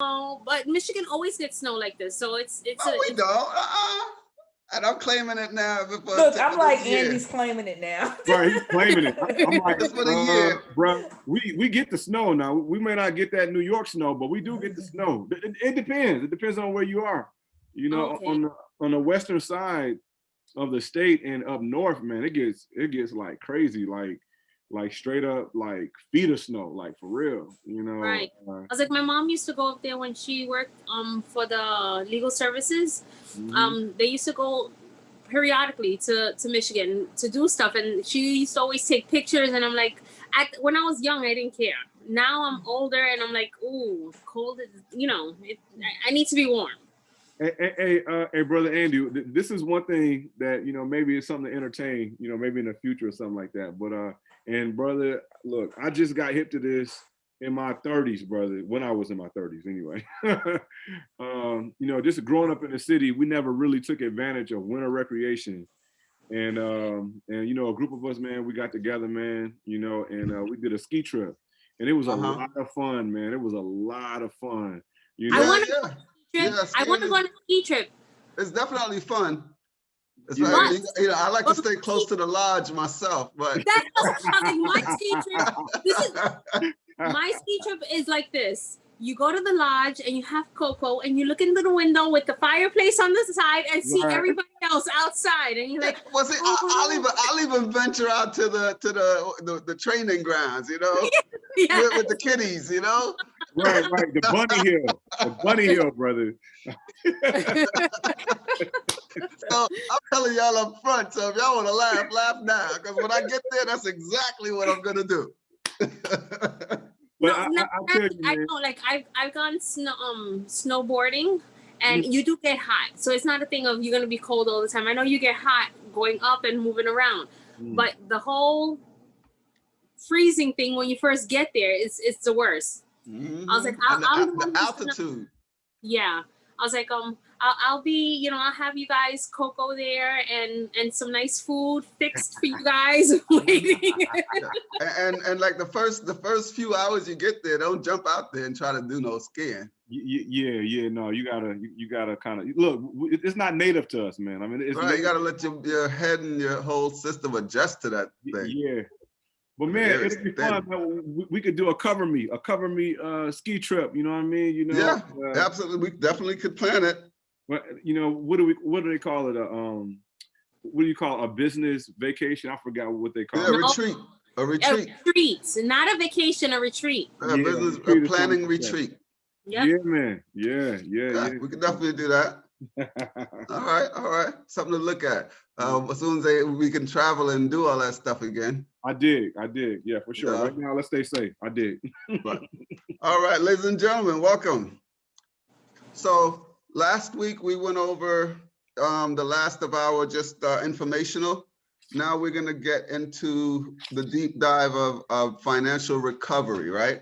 No, but Michigan always gets snow like this, so it's No, a we it's don't. And I'm claiming it now before Look, I'm this like year. Andy's claiming it now. Right, he's claiming it. I'm like, Just for the year. bro, we get the snow now. We may not get that New York snow, but we do get the snow. It depends. It depends on where you are. You know, okay. on the western side of the state and up north, man, it gets like crazy, like straight up like feet of snow, like for real. You know, Right. I was like, my mom used to go up there when she worked for the legal services. mhm. They used to go periodically to Michigan to do stuff, and she used to always take pictures. And I'm like, when I was young, I didn't care. Now I'm older, and I'm like, ooh, cold. I need to be warm. Hey, brother Andy, this is one thing that, maybe it's something to entertain, maybe in the future or something like that. But and brother, look, I just got hip to this in my 30s, brother. When I was in my 30s, anyway. Just growing up in the city, we never really took advantage of winter recreation. And a group of us, man, we got together, man, and we did a ski trip, and it was a lot of fun, man. It was a lot of fun. I Yeah, want to yeah. Yeah, I want to go on a ski trip. it's definitely fun. It's Yeah. like, But I like to stay close to the lodge myself, but that's like my ski trip. This is my ski trip is like this. You go to the lodge and you have cocoa and you look into the window with the fireplace on the side and see Right. everybody else outside, and you're like, well, see, I'll even venture out to the training grounds, yeah. with the kiddies, Right, the bunny hill, brother. So I'm telling y'all up front. So if y'all want to laugh now, because when I get there, that's exactly what I'm gonna do. But I tell you, man. know, like I've gone snowboarding, and you do get hot. So it's not a thing of you're gonna be cold all the time. I know you get hot going up and moving around, but the whole freezing thing when you first get there is it's the worst. Mm-hmm. I was like, I'm the altitude. Yeah, I was like, I'll be, I'll have you guys cocoa there and some nice food fixed for you guys waiting. and like the first few hours you get there, don't jump out there and try to do no skiing. Yeah, no, you gotta kind of look. It's not native to us, man. I mean, it's right. You gotta let your head and your whole system adjust to that thing. Yeah. But man, it'll be fun. We could do a cover me ski trip. You know what I mean? Yeah, absolutely. We definitely could plan it. But what do they call it? What do you call a business vacation? I forgot what they call it. Retreat. A retreat. A retreat, not a vacation. A retreat. Business a planning retreat. Yep. Yeah, man. Yeah. We could definitely do that. All right. Something to look at. As soon as we can travel and do all that stuff again. I dig. Yeah, for sure. Right now, let's stay safe. I dig. All right, ladies and gentlemen, welcome. So last week we went over the last of our just informational. Now we're going to get into the deep dive of financial recovery, right?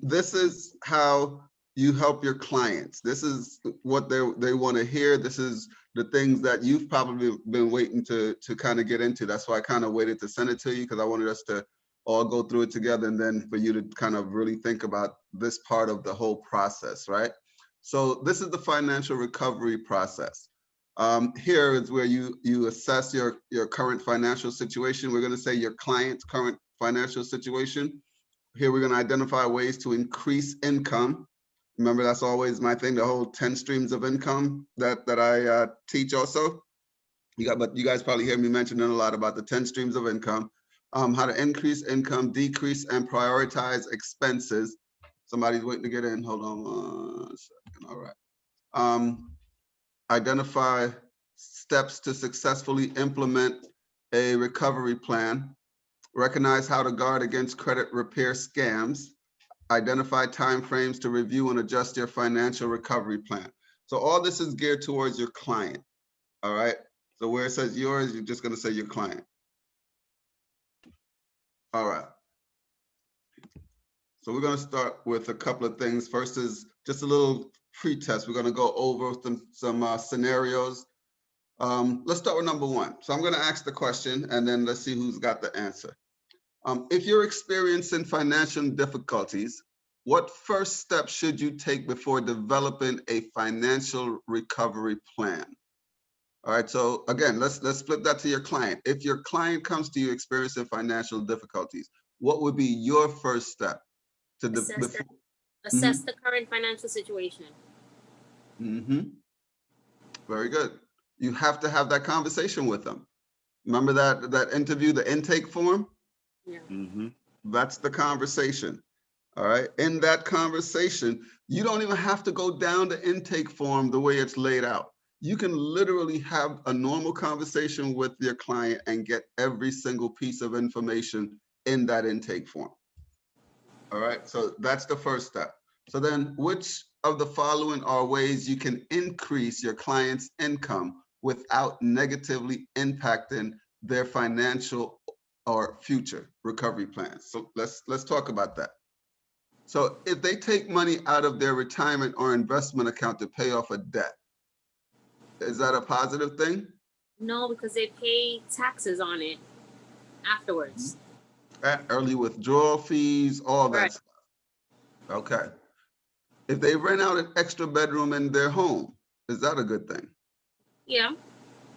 This is how you help your clients. This is what they want to hear. This is the things that you've probably been waiting to kind of get into. That's why I kind of waited to send it to you, because I wanted us to all go through it together, and then for you to kind of really think about this part of the whole process, right? So this is the financial recovery process. Here is where you assess your current financial situation. We're going to say your client's current financial situation. Here we're going to identify ways to increase income. Remember, that's always my thing, the whole 10 streams of income that I teach also. But you guys probably hear me mentioning a lot about the 10 streams of income, how to increase income, decrease and prioritize expenses. Somebody's waiting to get in. Hold on 1 second. All right. Identify steps to successfully implement a recovery plan. Recognize how to guard against credit repair scams. Identify timeframes to review and adjust your financial recovery plan. So all this is geared towards your client. All right. So where it says yours, you're just going to say your client. All right. So we're going to start with a couple of things. First is just a little pre-test. We're going to go over some scenarios. Let's start with number one. So I'm going to ask the question, and then let's see who's got the answer. If you're experiencing financial difficulties, what first step should you take before developing a financial recovery plan? All right, so again, let's flip that to your client. If your client comes to you experiencing financial difficulties, what would be your first step to assess the current financial situation? Very good. You have to have that conversation with them. Remember that interview, the intake form? Yeah. That's the conversation. All right. In that conversation, you don't even have to go down the intake form the way it's laid out. You can literally have a normal conversation with your client and get every single piece of information in that intake form. All right. So that's the first step. So then which of the following are ways you can increase your client's income without negatively impacting their financial or future recovery plans? So let's talk about that. So if they take money out of their retirement or investment account to pay off a debt, is that a positive thing? No, because they pay taxes on it afterwards. Early withdrawal fees, all that stuff. Okay. If they rent out an extra bedroom in their home, is that a good thing? Yeah.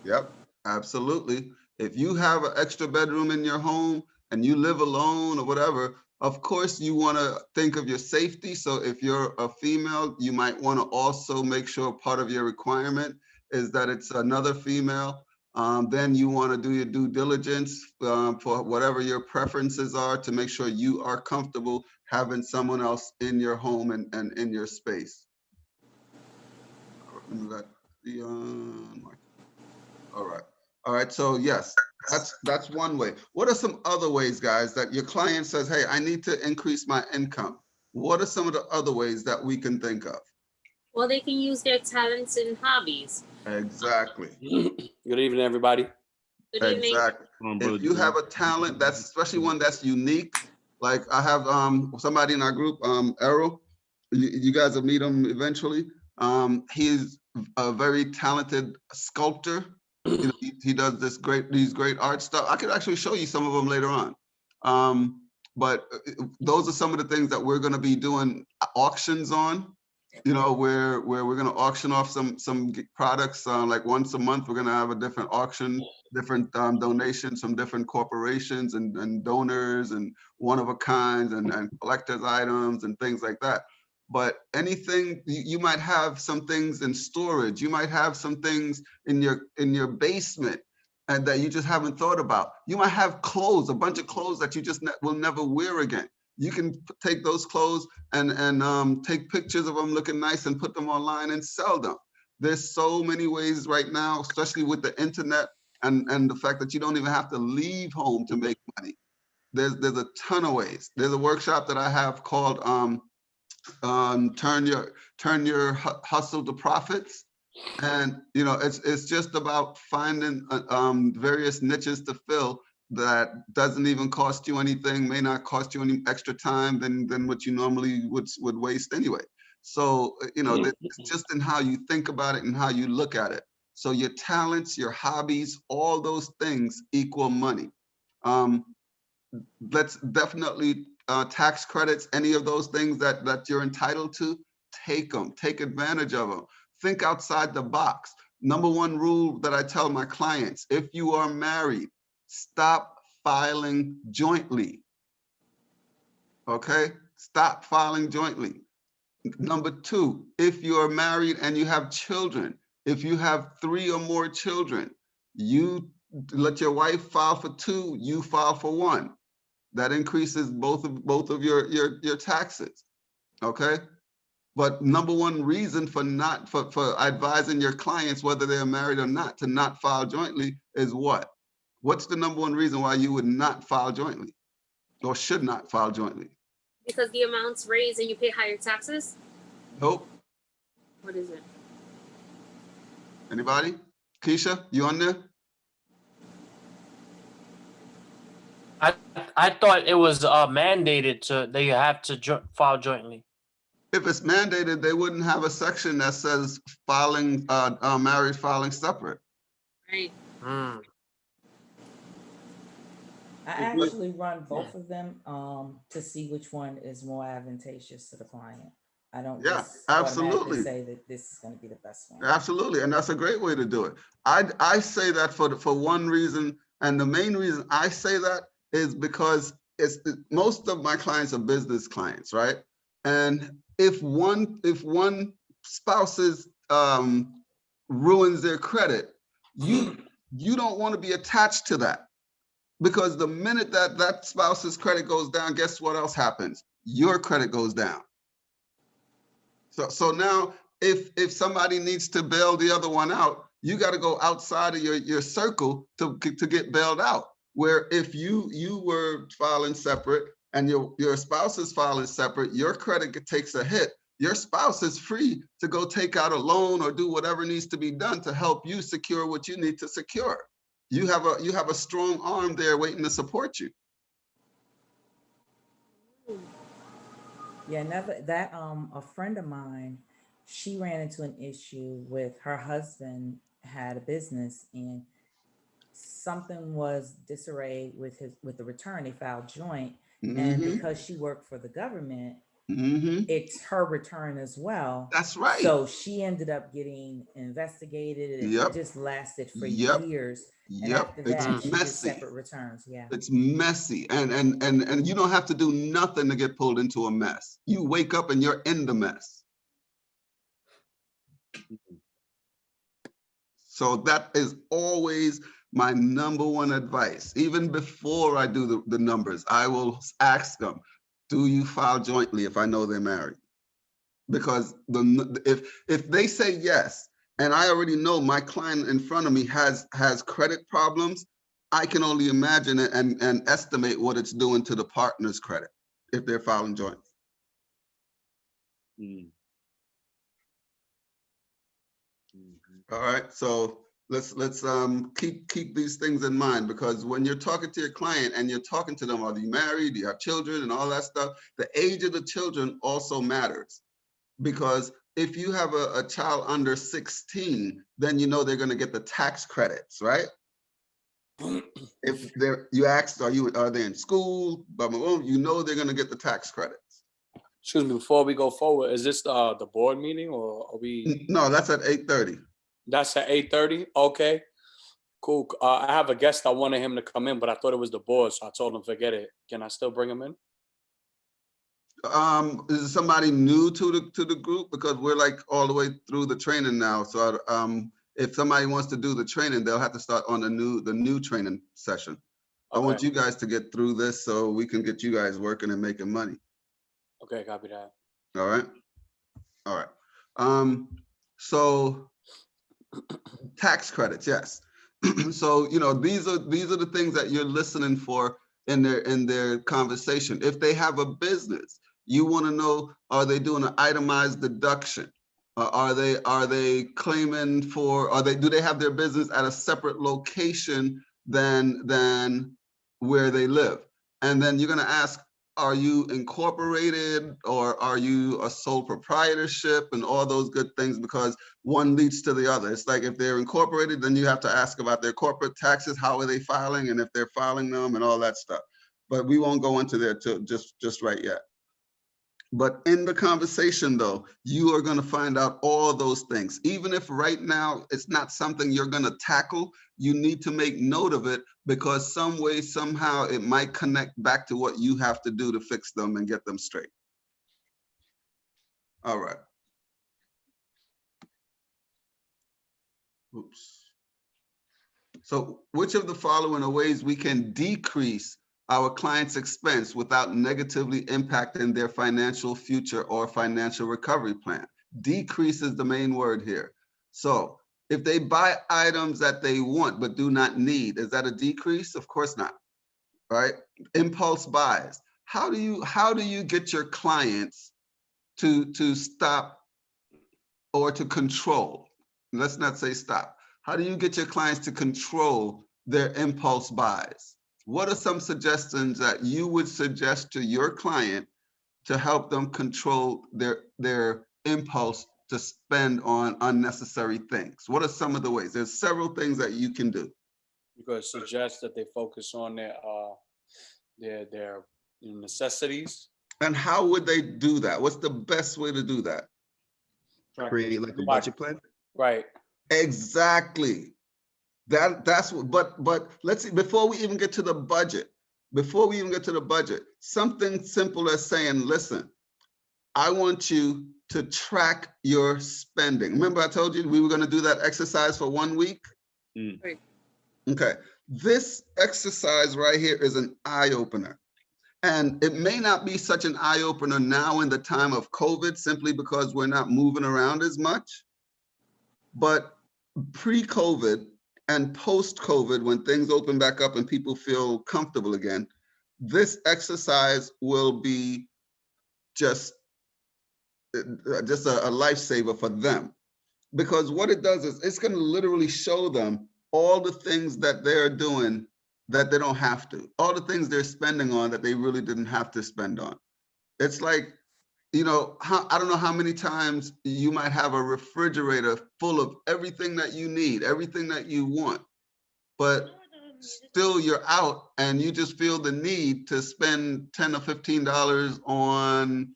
Yep, absolutely. If you have an extra bedroom in your home and you live alone or whatever, of course you want to think of your safety. So if you're a female, you might want to also make sure part of your requirement is that it's another female. Then you want to do your due diligence for whatever your preferences are to make sure you are comfortable having someone else in your home and in your space. All right. All right. So yes, that's one way. What are some other ways, guys, that your client says, hey, I need to increase my income? What are some of the other ways that we can think of? Well, they can use their talents and hobbies. Exactly. Good evening, everybody. Good evening. Exactly. If you have a talent that's especially one that's unique, like I have somebody in our group, Errol, you guys will meet him eventually. He's a very talented sculptor. You know, he does these great art stuff. I could actually show you some of them later on. But those are some of the things that we're going to be doing auctions on. You know, where we're going to auction off some products like once a month. We're going to have a different auction, different donations from different corporations and donors and one-of-a-kinds and collector's items and things like that. But anything, you might have some things in storage. You might have some things in your basement and that you just haven't thought about. You might have clothes, a bunch of clothes that you just will never wear again. You can take those clothes and take pictures of them looking nice and put them online and sell them. There's so many ways right now, especially with the internet and the fact that you don't even have to leave home to make money. There's a ton of ways. There's a workshop that I have called turn your hustle to profits. And you know, it's just about finding various niches to fill that doesn't even cost you anything, may not cost you any extra time than what you normally would waste anyway. So, you know, it's just in how you think about it and how you look at it. So your talents, your hobbies, all those things equal money. Let's definitely tax credits, any of those things that you're entitled to, take them, take advantage of them. Think outside the box. Number one rule that I tell my clients, if you are married, stop filing jointly. Okay? Stop filing jointly. Number two, if you are married and you have children, if you have 3 or more children, you let your wife file for 2, you file for 1. That increases both of your taxes. Okay? But number one reason for advising your clients, whether they're married or not, to not file jointly is what? What's the number one reason why you would not file jointly or should not file jointly? Because the amounts raise and you pay higher taxes? Nope. What is it? Anybody? Keisha, you on there? I thought it was mandated that you have to file jointly. If it's mandated, they wouldn't have a section that says filing, marriage filing separate. Right. I actually run both of them to see which one is more advantageous to the client. I don't Yeah, just automatically absolutely. say that this is going to be the best one. Absolutely, and that's a great way to do it. I say that for one reason, and the main reason I say that is because most of my clients are business clients, right? And if one spouse's ruins their credit, you don't want to be attached to that, because the minute that spouse's credit goes down, guess what else happens? Your credit goes down. So now if somebody needs to bail the other one out, you got to go outside of your circle to get bailed out. Where if you were filing separate and your spouse is filing separate, your credit takes a hit. Your spouse is free to go take out a loan or do whatever needs to be done to help you secure what you need to secure. You have a strong arm there waiting to support you. Yeah, a friend of mine, she ran into an issue with her husband had a business and something was disarray with the return. They filed joint, and because she worked for the government, it's her return as well. That's right. So she ended up getting investigated, and it just lasted for years. And after that, she did separate returns. Yeah, it's messy, and you don't have to do nothing to get pulled into a mess. You wake up and you're in the mess. So that is always my number one advice. Even before I do the numbers, I will ask them, do you file jointly if I know they're married? Because if they say yes, and I already know my client in front of me has credit problems, I can only imagine it and estimate what it's doing to the partner's credit if they're filing jointly. All right, so let's keep these things in mind, because when you're talking to your client and you're talking to them, are you married, do you have children and all that stuff, the age of the children also matters. Because if you have a child under 16, then you know they're going to get the tax credits, right? If you asked, are they in school? Blah, blah, blah, you know they're going to get the tax credits. Excuse me, before we go forward, is this the board meeting or are we? No, that's at 8:30. That's at 8:30? Okay, cool. I have a guest. I wanted him to come in, but I thought it was the board, so I told him forget it. Can I still bring him in? Is it somebody new to the group? Because we're like all the way through the training now. So if somebody wants to do the training, they'll have to start on the new training session. Okay. I want you guys to get through this so we can get you guys working and making money. Okay, copy that. All right. All right. So tax credits, yes. So these are the things that you're listening for in their conversation. If they have a business, you want to know, are they doing an itemized deduction? Are they claiming for, do they have their business at a separate location than where they live? And then you're going to ask, are you incorporated or are you a sole proprietorship, and all those good things, because one leads to the other. It's like if they're incorporated, then you have to ask about their corporate taxes, how are they filing, and if they're filing them and all that stuff. But we won't go into there just right yet. But in the conversation, though, you are going to find out all those things. Even if right now it's not something you're going to tackle, you need to make note of it, because some way, somehow, it might connect back to what you have to do to fix them and get them straight. All right. Oops. So which of the following are ways we can decrease our client's expense without negatively impacting their financial future or financial recovery plan? Decrease is the main word here. So if they buy items that they want but do not need, is that a decrease? Of course not, right? Impulse buys. How do you get your clients to stop or to control? Let's not say stop. How do you get your clients to control their impulse buys? What are some suggestions that you would suggest to your client to help them control their impulse to spend on unnecessary things? What are some of the ways? There's several things that you can do. You could suggest that they focus on their their necessities. And how would they do that? What's the best way to do that? Create like a budget plan. Right. Exactly. That's what, but let's see, before we even get to the budget, something simple as saying, listen, I want you to track your spending. Remember I told you we were going to do that exercise for 1 week? Right. Okay. This exercise right here is an eye opener. And it may not be such an eye opener now in the time of COVID, simply because we're not moving around as much. But pre-COVID and post-COVID, when things open back up and people feel comfortable again, this exercise will be just a lifesaver for them. Because what it does is it's going to literally show them all the things that they're doing that they don't have to, all the things they're spending on that they really didn't have to spend on. It's like, you know, I don't know how many times you might have a refrigerator full of everything that you need, everything that you want, but still you're out and you just feel the need to spend $10 or $15 on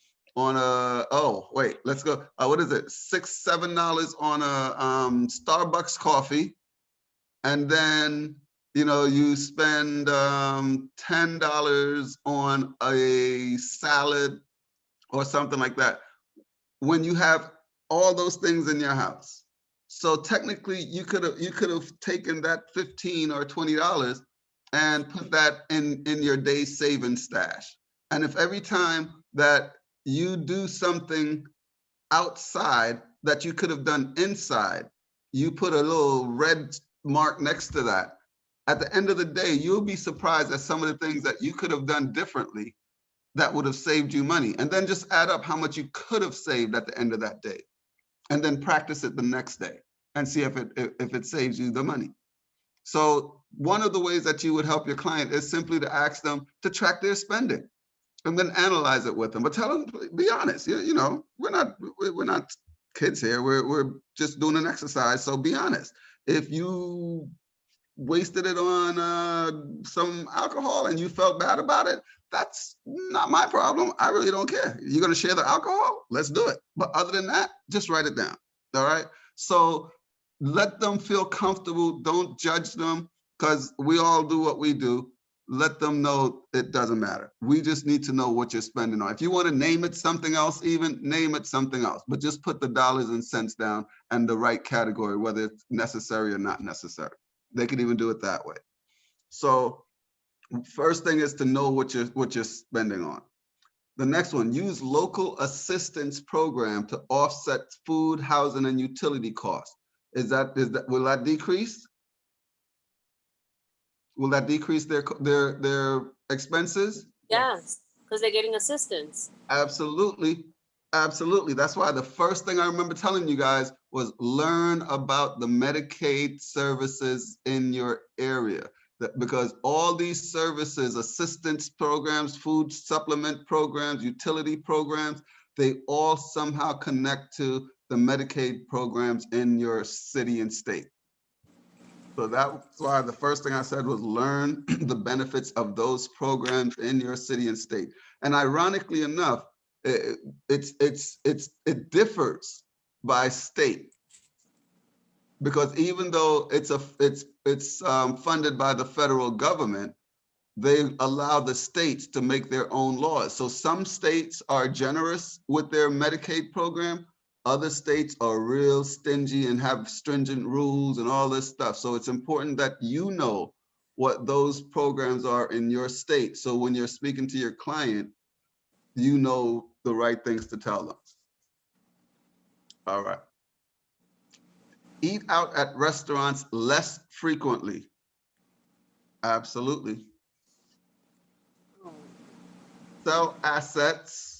a, oh, wait, let's go. What is it? $6, $7 on a Starbucks coffee. And then, you know, you spend $10 on a salad or something like that, when you have all those things in your house. So technically you could have taken that $15 or $20 and put that in your day savings stash. And if every time that you do something outside that you could have done inside, you put a little red mark next to that, at the end of the day, you'll be surprised at some of the things that you could have done differently that would have saved you money. And then just add up how much you could have saved at the end of that day. And then practice it the next day and see if it saves you the money. So one of the ways that you would help your client is simply to ask them to track their spending and then analyze it with them. But tell them, be honest, you know, we're not kids here. We're just doing an exercise. So be honest. If you wasted it on some alcohol and you felt bad about it, that's not my problem. I really don't care. You're going to share the alcohol? Let's do it. But other than that, just write it down. All right. So let them feel comfortable. Don't judge them, because we all do what we do. Let them know it doesn't matter. We just need to know what you're spending on. If you want to name it something else, even name it something else, but just put the dollars and cents down and the right category, whether it's necessary or not necessary. They can even do it that way. So first thing is to know what you're spending on. The next one, use local assistance program to offset food, housing, and utility costs. Will that decrease? Will that decrease their expenses? Yes, because they're getting assistance. Absolutely. Absolutely. That's why the first thing I remember telling you guys was learn about the Medicaid services in your area. Because all these services, assistance programs, food supplement programs, utility programs, they all somehow connect to the Medicaid programs in your city and state. So that's why the first thing I said was learn the benefits of those programs in your city and state. And ironically enough, it differs by state, because even though it's funded by the federal government, they allow the states to make their own laws. So some states are generous with their Medicaid program. Other states are real stingy and have stringent rules and all this stuff. So it's important that you know what those programs are in your state. So when you're speaking to your client, you know the right things to tell them. All right. Eat out at restaurants less frequently. Absolutely. Sell assets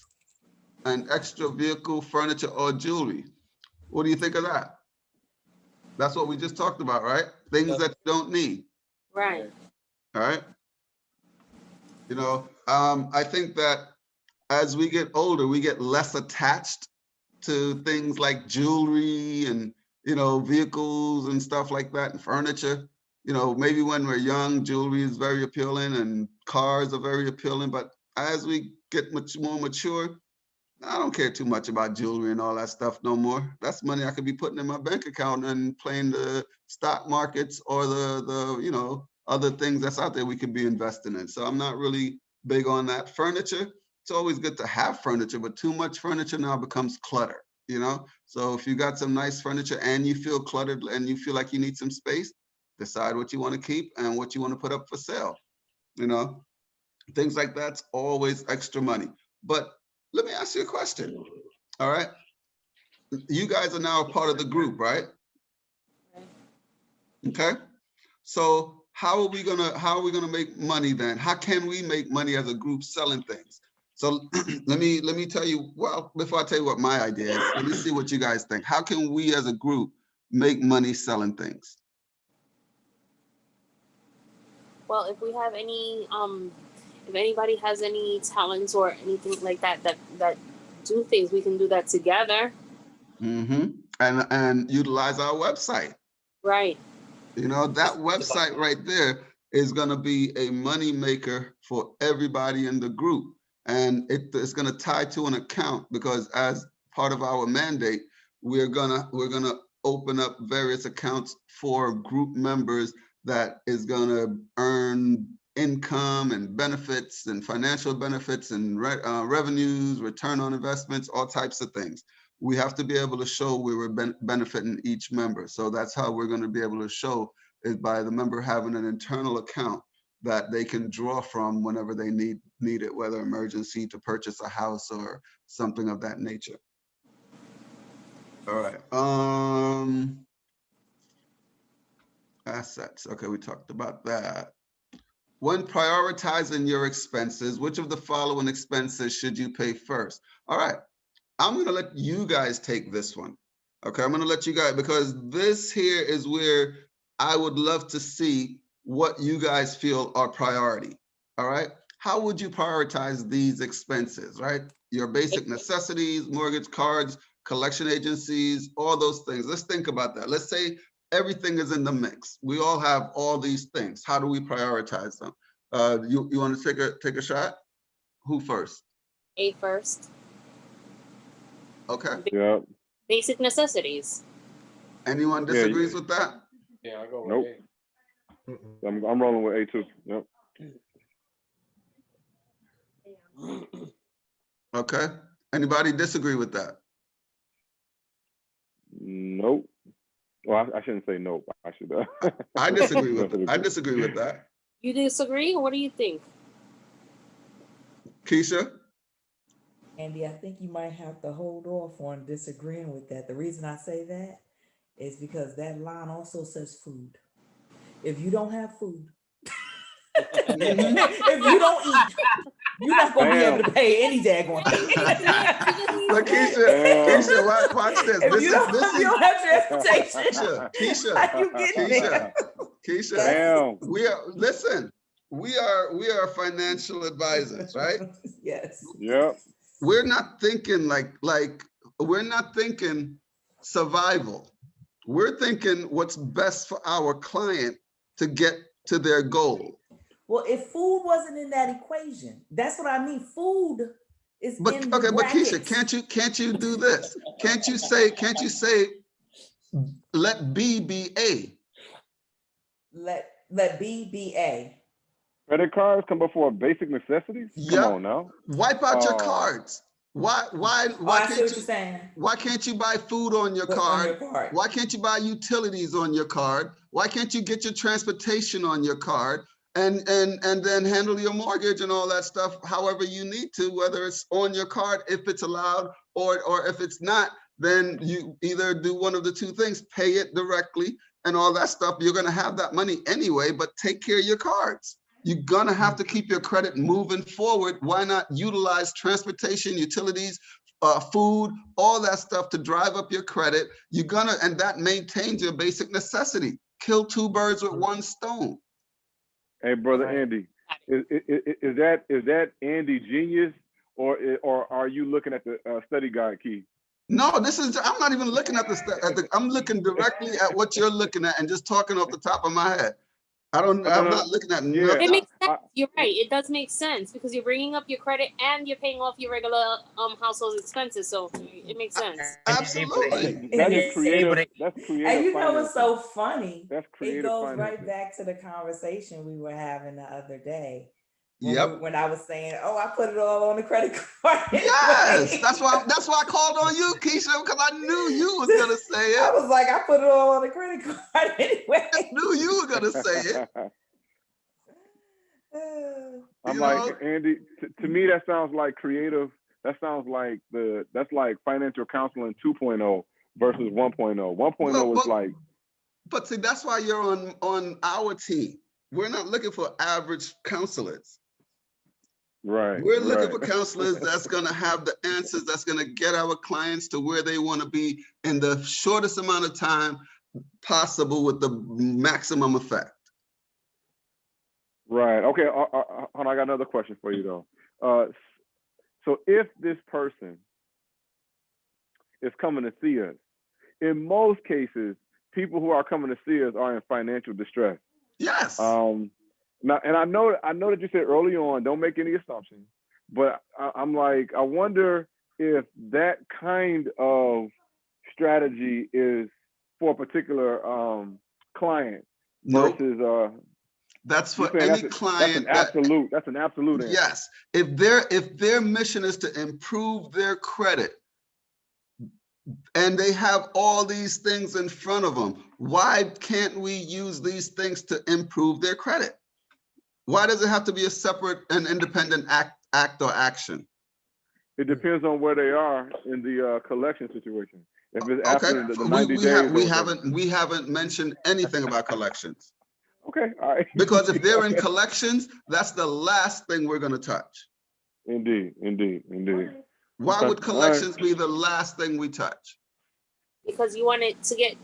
and extra vehicle, furniture, or jewelry. What do you think of that? That's what we just talked about, right? Things that you don't need. Right. All right. You know, I think that as we get older, we get less attached to things like jewelry and, you know, vehicles and stuff like that, and furniture. you know, maybe when we're young, jewelry is very appealing and cars are very appealing. But as we get much more mature, I don't care too much about jewelry and all that stuff no more. That's money I could be putting in my bank account and playing the stock markets or the you know, other things that's out there we could be investing in. So I'm not really big on that. Furniture, it's always good to have furniture, but too much furniture now becomes clutter, you know? So if you got some nice furniture and you feel cluttered and you feel like you need some space, decide what you want to keep and what you want to put up for sale, you know? Things like that's always extra money. But let me ask you a question. All right. You guys are now a part of the group, right? Okay. So how are we gonna make money then? How can we make money as a group selling things? So let me tell you, well, before I tell you what my idea is, let me see what you guys think. How can we as a group make money selling things? Well, if we have any, if anybody has any talents or anything like that do things, we can do that together. Mm-hmm. And utilize our website. Right. You know, that website right there is going to be a money maker for everybody in the group. And it's going to tie to an account, because as part of our mandate, we're gonna open up various accounts for group members that is going to earn income and benefits and financial benefits and revenues, return on investments, all types of things. We have to be able to show we were benefiting each member. So that's how we're going to be able to show, is by the member having an internal account that they can draw from whenever they need it, whether emergency to purchase a house or something of that nature. All right. Assets. Okay, we talked about that. When prioritizing your expenses, which of the following expenses should you pay first? All right. I'm going to let you guys take this one. Okay, I'm going to let you guys, because this here is where I would love to see what you guys feel are priority. All right. How would you prioritize these expenses, right? Your basic necessities, mortgage, cards, collection agencies, all those things. Let's think about that. Let's say everything is in the mix. We all have all these things. How do we prioritize them? You want to take a shot? Who first? A first. Okay. Yeah. Basic necessities. Anyone disagrees with that? Yeah, I go Nope. with I'm rolling with A2. Yep. Okay. Anybody disagree with that? Nope. Well, I shouldn't say nope. I should. I disagree with that. I disagree with that. You disagree? What do you think? Keisha? Andy, I think you might have to hold off on disagreeing with that. The reason I say that is because that line also says food. If you don't have food, if you don't eat, you're not gonna be able to pay any daggone thing. Look, Keisha, watch this. If you don't have transportation, Keisha, how you getting there? Keisha, Damn. we are financial advisors, right? Yes. Yep. We're not thinking we're not thinking survival. We're thinking what's best for our client to get to their goal. Well, if food wasn't in that equation, that's what I mean. Food is But in the okay, but brackets. Keisha, can't you do this? Can't you say let B be A? Let B be A. Credit cards come before basic necessities? Yep. Come on now. Wipe out your cards. Why I see what can't you're you saying. why can't you buy food on your On card? your card. Why can't you buy utilities on your card? Why can't you get your transportation on your card and then handle your mortgage and all that stuff however you need to, whether it's on your card if it's allowed, or if it's not, then you either do one of the two things, pay it directly and all that stuff. You're gonna have that money anyway, but take care of your cards. You're gonna have to keep your credit moving forward. Why not utilize transportation, utilities, food, all that stuff to drive up your credit? And that maintains your basic necessity. Kill two birds with one stone. Hey, brother Andy, is that Andy genius, or are you looking at the study guide key? No, I'm not even looking at I'm looking directly at what you're looking at and just talking off the top of my head. I'm no, not looking at Yeah. nothing. It makes sense. You're right. It does make sense because you're bringing up your credit and you're paying off your regular household expenses. So it makes sense. Absolutely. That is Yeah, creative. but it- That's And creative you know what's financing. so funny? That's It creative goes financing. right back to the conversation we were having the other day. Yep. When I was saying, "Oh, I put it all on the credit card." Yes, anyway. that's why I called on you, Keisha, because I knew you was gonna say I it. was like, I put it all on the credit card anyway. I knew you were gonna say it. I'm You like, know? Andy, to me, that sounds like creative. That sounds like that's like financial counseling 2.0 versus 1.0. 1.0 is like, But see, that's why you're on our team. We're not looking for average counselors. right. We're looking right. for counselors that's going to have the answers, that's going to get our clients to where they want to be in the shortest amount of time possible with the maximum effect. Right. Okay. Hold on, I got another question for you though. So if this person is coming to see us, in most cases, people who are coming to see us are in financial distress. Yes. Now, and I know that you said early on, don't make any assumptions, but I'm like, I wonder if that kind of strategy is for a particular client versus that's for any client. That's an absolute answer. Yes. If their mission is to improve their credit and they have all these things in front of them, why can't we use these things to improve their credit? Why does it have to be a separate and independent act or action? It depends on where they are in the collection situation. If it's Okay, after the 90 days, we haven't mentioned anything about collections. Okay, all right. Because if they're in collections, that's the last thing we're going to touch. Indeed. Why Okay. would collections be the last thing we touch? Because you want it to get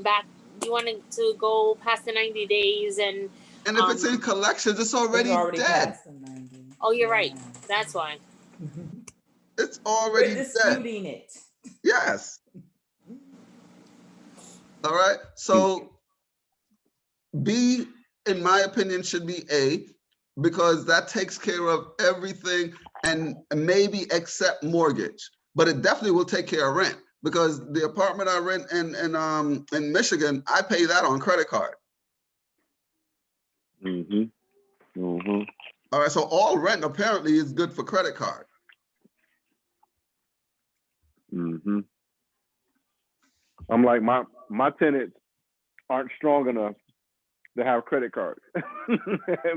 back. You want it to go past the 90 days and. And if it's in collections, it's already dead. Past the 90. Oh, you're right. That's why. It's already We're disputing dead. it. Yes. All right. So B, in my opinion, should be A, because that takes care of everything and maybe except mortgage. But it definitely will take care of rent, because the apartment I rent in Michigan, I pay that on credit card. All right, so all rent apparently is good for credit card. I'm like, my tenants aren't strong enough to have credit cards.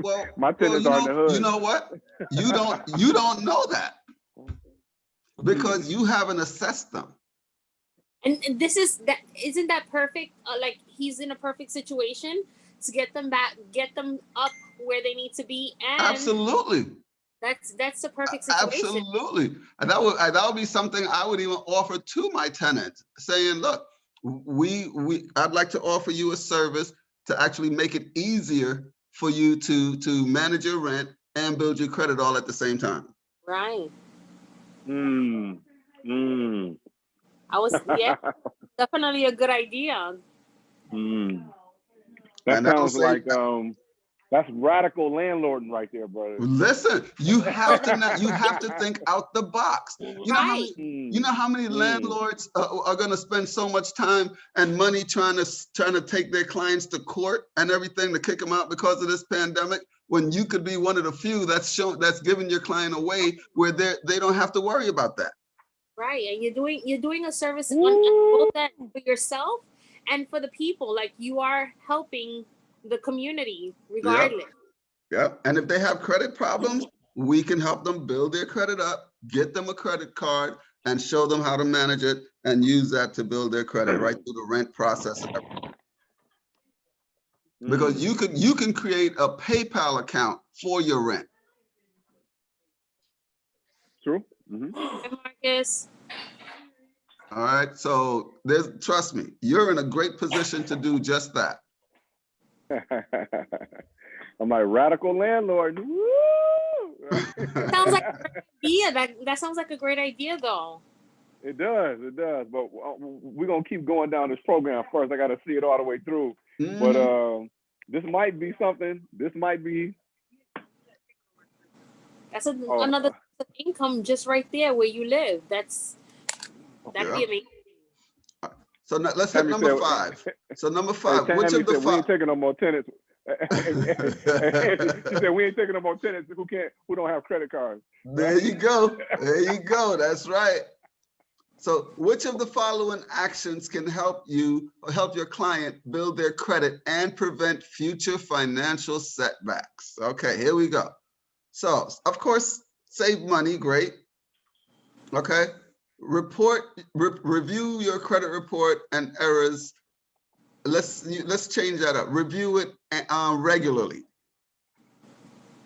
Well, my tenants are in the hood. You know what? You don't know that because you haven't assessed them. And isn't that perfect? Like he's in a perfect situation to get them up where they need to be. And absolutely. That's the perfect situation. Absolutely. And that would be something I would even offer to my tenants, saying, look, I'd like to offer you a service to actually make it easier for you to manage your rent and build your credit all at the same time. Right. Definitely a good idea. That sounds like that's radical landlording right there, brother. Listen, you have to think out the box. You know how many landlords are going to spend so much time and money trying to take their clients to court and everything to kick them out because of this pandemic, when you could be one of the few that's giving your client away where they don't have to worry about that. Right, and you're doing a service on both that for yourself and for the people. Like you are helping the community regardless. Yep. And if they have credit problems, we can help them build their credit up, get them a credit card, and show them how to manage it and use that to build their credit right through the rent process. Because you can create a PayPal account for your rent. True. Marcus. All right. So trust me, you're in a great position to do just that. I'm like, radical landlord. Woo! Sounds like a great idea. That sounds like a great idea, though. It does. But we're gonna keep going down this program first. I got to see it all the way through. But This might be something. This might be. That's another income just right there where you live. That'd be amazing. So now, let's hit number 5. So number 5, Hey, which of the we ain't taking no more tenants. She said we ain't taking no more tenants who don't have credit cards. There you go. There you go. That's right. So which of the following actions can help you or help your client build their credit and prevent future financial setbacks? Okay, here we go. So of course, save money, great. Okay. Review your credit report and errors. Let's change that up. Review it regularly.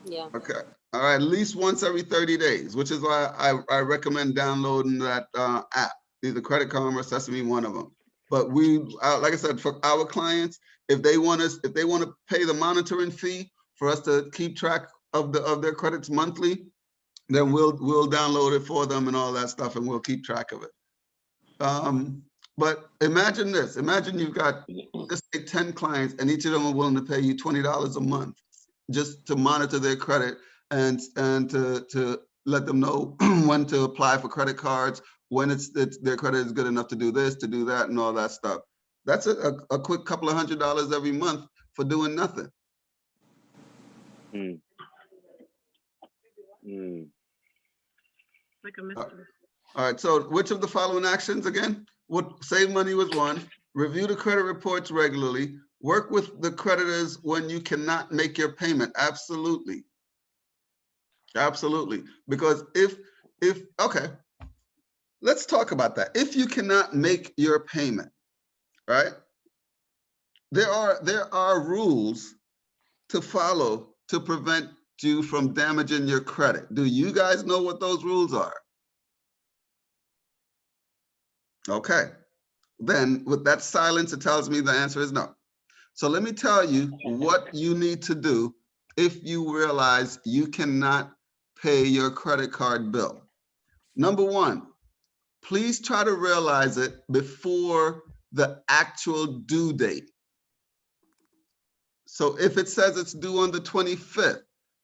Yeah. Okay. All right. At least once every 30 days, which is why I recommend downloading that app. Either Credit Karma or Sesame, one of them. But we, like I said, for our clients, if they want to pay the monitoring fee for us to keep track of their credits monthly, then we'll download it for them and all that stuff, and we'll keep track of it. But imagine this. Imagine you've got, let's say, 10 clients, and each of them are willing to pay you $20 a month just to monitor their credit and to let them know when to apply for credit cards, when their credit is good enough to do this, to do that, and all that stuff. That's a quick couple of $100 every month for doing nothing. Like a mystery. All right, so which of the following actions again? Save money was 1, review the credit reports regularly, work with the creditors when you cannot make your payment. Absolutely. Absolutely. Because okay, let's talk about that. If you cannot make your payment, right? There are rules to follow to prevent you from damaging your credit. Do you guys know what those rules are? Okay, then with that silence, it tells me the answer is no. So let me tell you what you need to do if you realize you cannot pay your credit card bill. Number 1, please try to realize it before the actual due date. So if it says it's due on the 25th,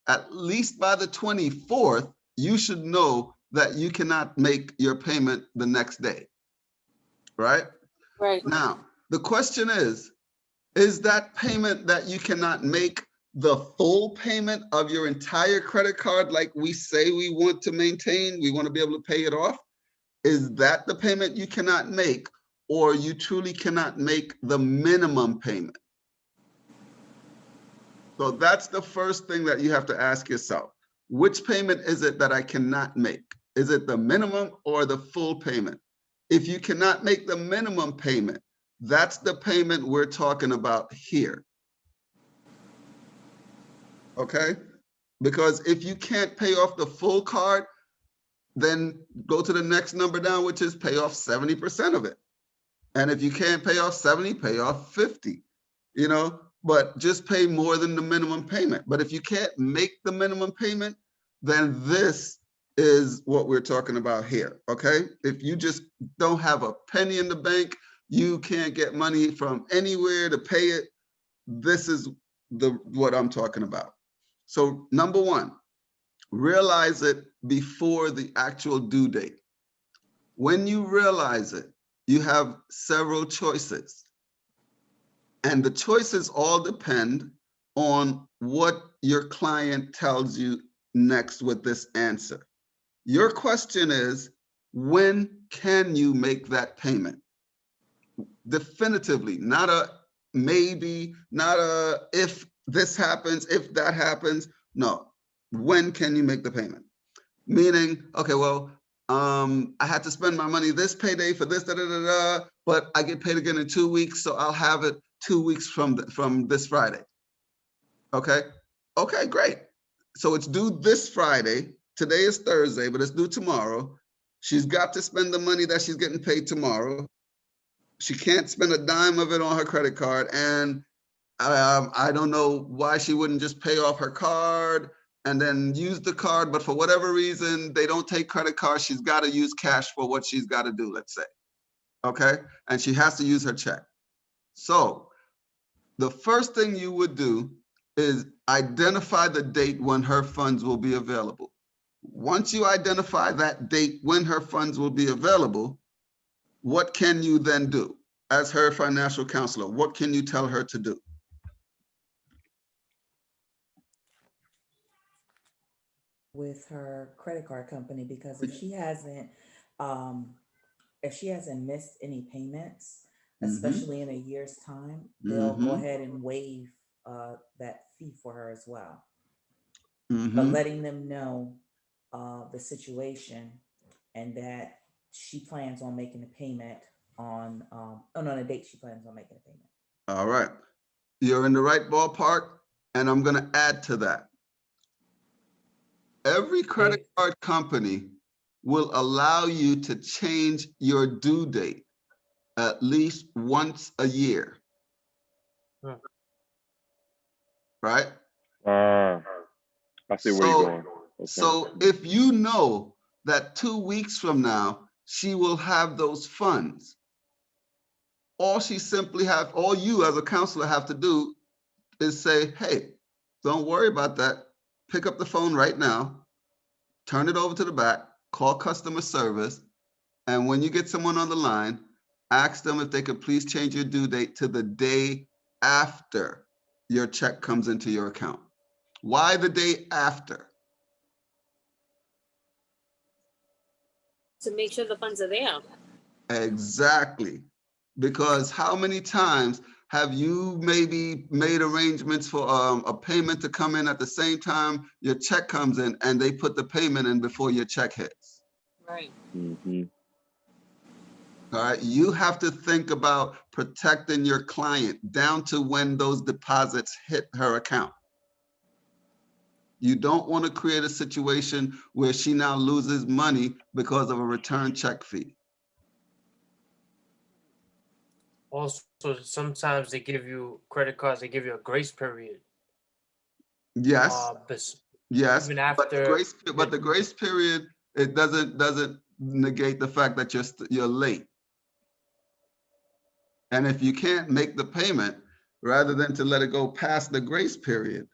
at least by the 24th, you should know that you cannot make your payment the next day. Right? Right. Now, the question is that payment that you cannot make the full payment of your entire credit card like we say we want to maintain, we want to be able to pay it off? Is that the payment you cannot make, or you truly cannot make the minimum payment? So that's the first thing that you have to ask yourself. Which payment is it that I cannot make? Is it the minimum or the full payment? If you cannot make the minimum payment, that's the payment we're talking about here. Okay? Because if you can't pay off the full card, then go to the next number down, which is pay off 70% of it. And if you can't pay off 70, pay off 50, but just pay more than the minimum payment. But if you can't make the minimum payment, then this is what we're talking about here, okay? If you just don't have a penny in the bank, you can't get money from anywhere to pay it, this is what I'm talking about. So number 1, realize it before the actual due date. When you realize it, you have several choices. And the choices all depend on what your client tells you next with this answer. Your question is, when can you make that payment? Definitively, not a maybe, not a if this happens, if that happens. No, when can you make the payment? Meaning, okay, well, I had to spend my money this payday for this, but I get paid again in 2 weeks, so I'll have it 2 weeks from this Friday. Okay, great. So it's due this Friday. Today is Thursday, but it's due tomorrow. She's got to spend the money that she's getting paid tomorrow. She can't spend a dime of it on her credit card, and I don't know why she wouldn't just pay off her card and then use the card, but for whatever reason, they don't take credit cards. She's got to use cash for what she's got to do, let's say, okay? And she has to use her check. So the first thing you would do is identify the date when her funds will be available. Once you identify that date when her funds will be available, what can you then do as her financial counselor? What can you tell her to do? With her credit card company, because if she hasn't missed any payments, especially in a year's time, they'll go ahead and waive that fee for her as well. But letting them know the situation and that she plans on making a payment on a date she plans on making a payment. All right. You're in the right ballpark, and I'm going to add to that. Every credit card company will allow you to change your due date at least once a year. Right? I see where you're going. Okay. So if you know that 2 weeks from now, she will have those funds, all you as a counselor have to do is say, hey, don't worry about that. Pick up the phone right now, turn it over to the back, call customer service, and when you get someone on the line, ask them if they could please change your due date to the day after your check comes into your account. Why the day after? To make sure the funds are there. Exactly. Because how many times have you maybe made arrangements for a payment to come in at the same time your check comes in, and they put the payment in before your check hits? Right. All right. You have to think about protecting your client down to when those deposits hit her account. You don't want to create a situation where she now loses money because of a return check fee. Also, sometimes they give you credit cards, they give you a grace period. Yes. Yes. Even after, but the grace period, it doesn't negate the fact that you're late. And if you can't make the payment, rather than to let it go past the grace period,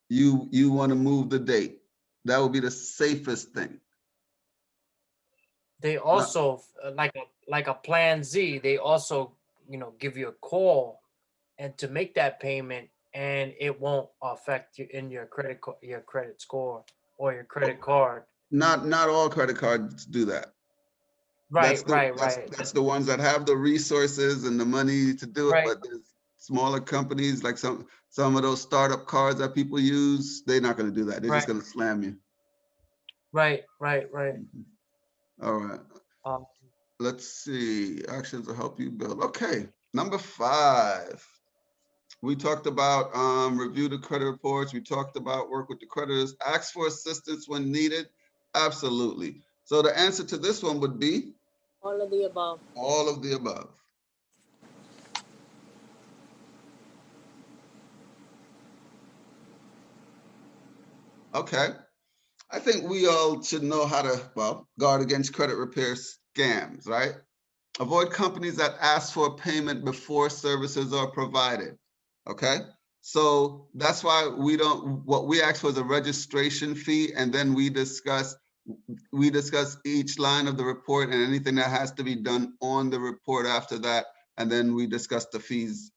you want to move the date. That would be the safest thing. they also like a plan Z, they also give you a call and to make that payment, and it won't affect you in your credit score or your credit card. Not all credit cards do that. Right. That's the ones that have the resources and the money to do it. Right. But there's smaller companies, like some of those startup cards that people use, they're not going to do that. They're just going to slam you. Right. All right. Let's see. Actions will help you build. Okay. Number 5. We talked about review the credit reports. We talked about work with the creditors. Ask for assistance when needed. Absolutely. So the answer to this one would be? All of the above. All of the above. Okay. I think we all should know how to, guard against credit repair scams, right? Avoid companies that ask for payment before services are provided. Okay. So that's why what we ask for is a registration fee, and then we discuss each line of the report and anything that has to be done on the report after that, and then we discuss the fees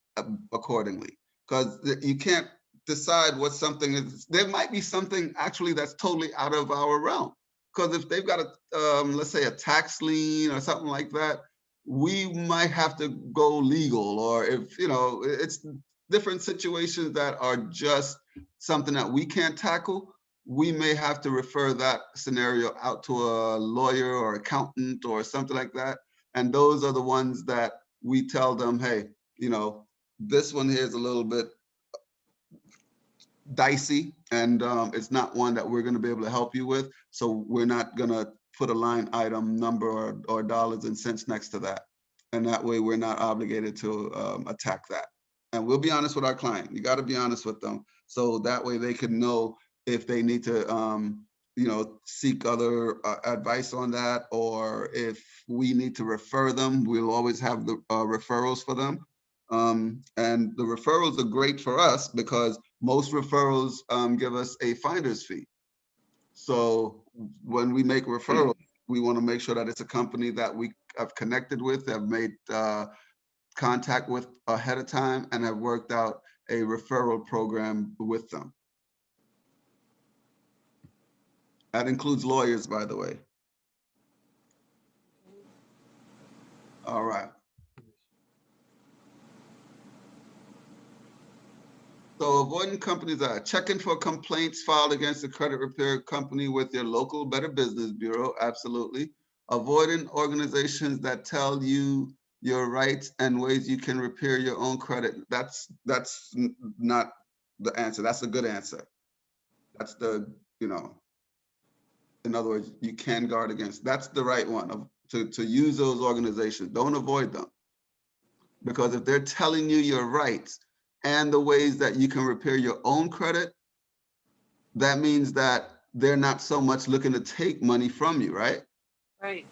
accordingly. Because you can't decide what something is. There might be something actually that's totally out of our realm. Because if they've got let's say a tax lien or something like that, we might have to go legal, or if, it's different situations that are just something that we can't tackle, we may have to refer that scenario out to a lawyer or accountant or something like that. And those are the ones that we tell them, hey, this one here is a little bit dicey, and it's not one that we're going to be able to help you with. So we're not going to put a line item number or dollars and cents next to that. And that way we're not obligated to attack that. And we'll be honest with our client. You got to be honest with them. So that way they can know if they need to, seek other advice on that, or if we need to refer them, we'll always have the referrals for them. And the referrals are great for us because most referrals give us a finder's fee. So when we make referrals, we want to make sure that it's a company that we have connected with, have made contact with ahead of time, and have worked out a referral program with them. That includes lawyers, by the way. All right. So avoiding companies are checking for complaints filed against the credit repair company with your local Better Business Bureau. Absolutely. Avoiding organizations that tell you your rights and ways you can repair your own credit. That's not the answer. That's a good answer. That's the, you know, in other words, you can guard against. That's the right one, to use those organizations. Don't avoid them. Because if they're telling you your rights and the ways that you can repair your own credit, that means that they're not so much looking to take money from you, right? Right.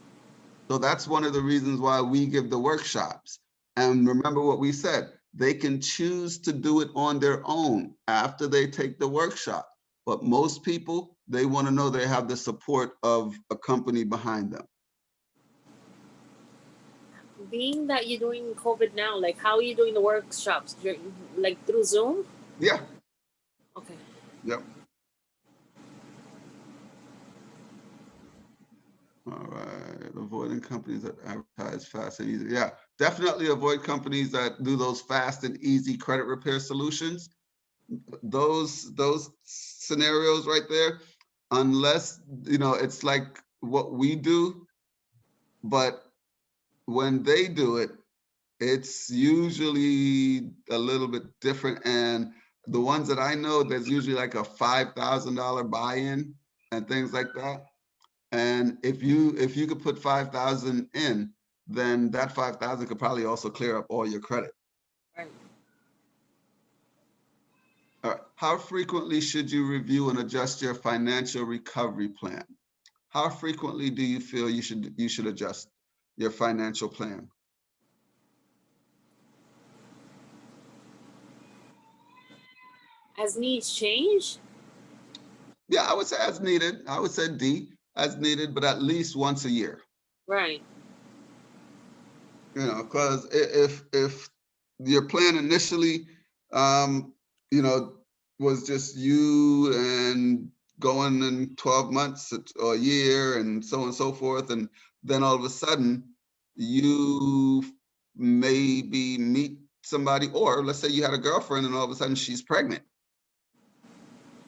So that's one of the reasons why we give the workshops. And remember what we said, they can choose to do it on their own after they take the workshop. But most people, they want to know they have the support of a company behind them. Being that you're doing COVID now, like how are you doing the workshops? You're, like through Zoom? Yeah. Okay. Yep. All right, avoiding companies that advertise fast and easy. Yeah, definitely avoid companies that do those fast and easy credit repair solutions. Those scenarios right there, unless, you know, it's like what we do, but when they do it, it's usually a little bit different. And the ones that I know, there's usually like a $5,000 buy-in and things like that. And if you could put 5,000 in, then that 5,000 could probably also clear up all your credit. Right. All right. How frequently should you review and adjust your financial recovery plan? How frequently do you feel you should adjust your financial plan? As needs change? Yeah, I would say as needed. I would say D, as needed, but at least once a year. Right. You know, because if your plan initially, you know, was just you and going in 12 months or a year and so on and so forth, and then all of a sudden you maybe meet somebody, or let's say you had a girlfriend and all of a sudden she's pregnant,